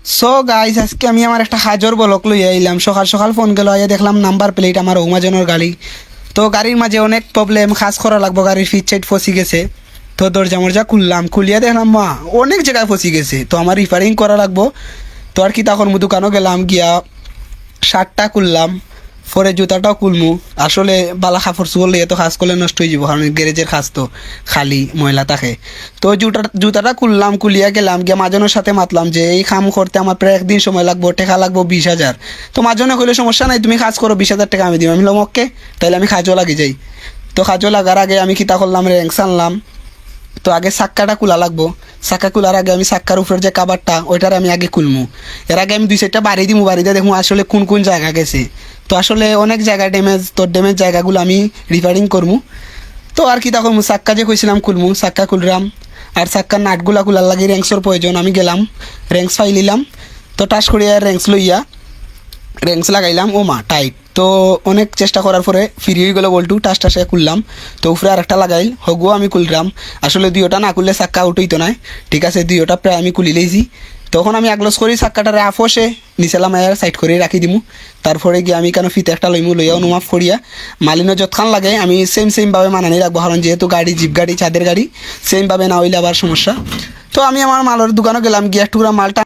So guys, আজকে আমি আমার একটা হাজর বলক লইয়া আইলাম। সকাল সকাল ফোন গেল, আইয়া দেখলাম নাম্বার প্লেট আমার ওমাজনের গাড়ি। তো গাড়ির মাঝে অনেক প্রবলেম, খাস করা লাগবো, গাড়ির ফিট সাইড ফসি গেছে। তো দরজা মরজা খুললাম, খুলিয়া দেখলাম মা অনেক জায়গায় ফসি গেছে। তো আমার রিপেয়ারিং করা লাগবো। তো আর কি তখন দোকানও গেলাম, গিয়া শার্টটা খুললাম, পরে জুতাটাও খুলমু। আসলে বালা কাপড় চোপড় লইয়া তো খাস করলে নষ্ট হয়ে যাব, কারণ গ্যারেজের খাস তো খালি ময়লা থাকে। তো জুতাটা খুললাম, খুলিয়া গেলাম, গিয়ে মাজনের সাথে মাতলাম যে এই কাম করতে আমার প্রায় একদিন সময় লাগবো, টাকা লাগবো 20,000। তো মাজনে কইলে সমস্যা নাই, তুমি কাজ করো, 20,000 টাকা আমি দিব। আমি বললাম ওকে, তাহলে আমি কাজও লাগি যাই। তো কাজও লাগার আগে আমি কিতা করলাম, র্যাঙ্কস আনলাম। তো আগে চাক্কাটা খোলা লাগবো। চাক্কা খোলার আগে আমি চাক্কার উপরের যে কাবারটা ওইটার আমি আগে খুলমু। এর আগে আমি 2 সাইডটা বাড়ি দিমু, বাড়িতে দেখবো আসলে কোন কোন জায়গা গেছে। তো আসলে অনেক জায়গা ড্যামেজ, তো ড্যামেজ জায়গাগুলো আমি রিপেয়ারিং করমু। তো আর কি তখন চাক্কা যে কইছিলাম খুলমু, চাক্কা খুললাম। আর চাক্কার নাটগুলা খোলার লাগে র্যাঙ্কসের প্রয়োজন। আমি গেলাম, র্যাঙ্কস ফাইলিলাম। তো টাচ করিয়া র্যাঙ্কস লইয়া র্যাঙ্কস লাগাইলাম, ও মা টাইট। তো অনেক চেষ্টা করার পরে ফ্রি হয়ে গেলো বলটু, টাচে খুললাম। তো উপরে আরেকটা লাগাইল, হগুও আমি খুললাম। আসলে দুইটা না খুললে চাক্কা আউট হইতো না। ঠিক আছে, দুইটা প্রায় আমি খুলি লইছি। তখন আমি আগলস করি চাক্কাটারে আফসে নিচেলাম, আয়ার সাইড করে রাখি দিমু। তারপরে গিয়ে আমি কেন ফিতে একটা লইমু, লইয়া অনুমাপ করিয়া মালিনের যতখান লাগে আমি সেমভাবে মানানি রাখবো, কারণ যেহেতু গাড়ি জিপ গাড়ি চাঁদের গাড়ি, সেমভাবে না হইলে আবার সমস্যা। তো আমি আমার মালের দোকানে গেলাম, গিয়ে একটুকরা মালটা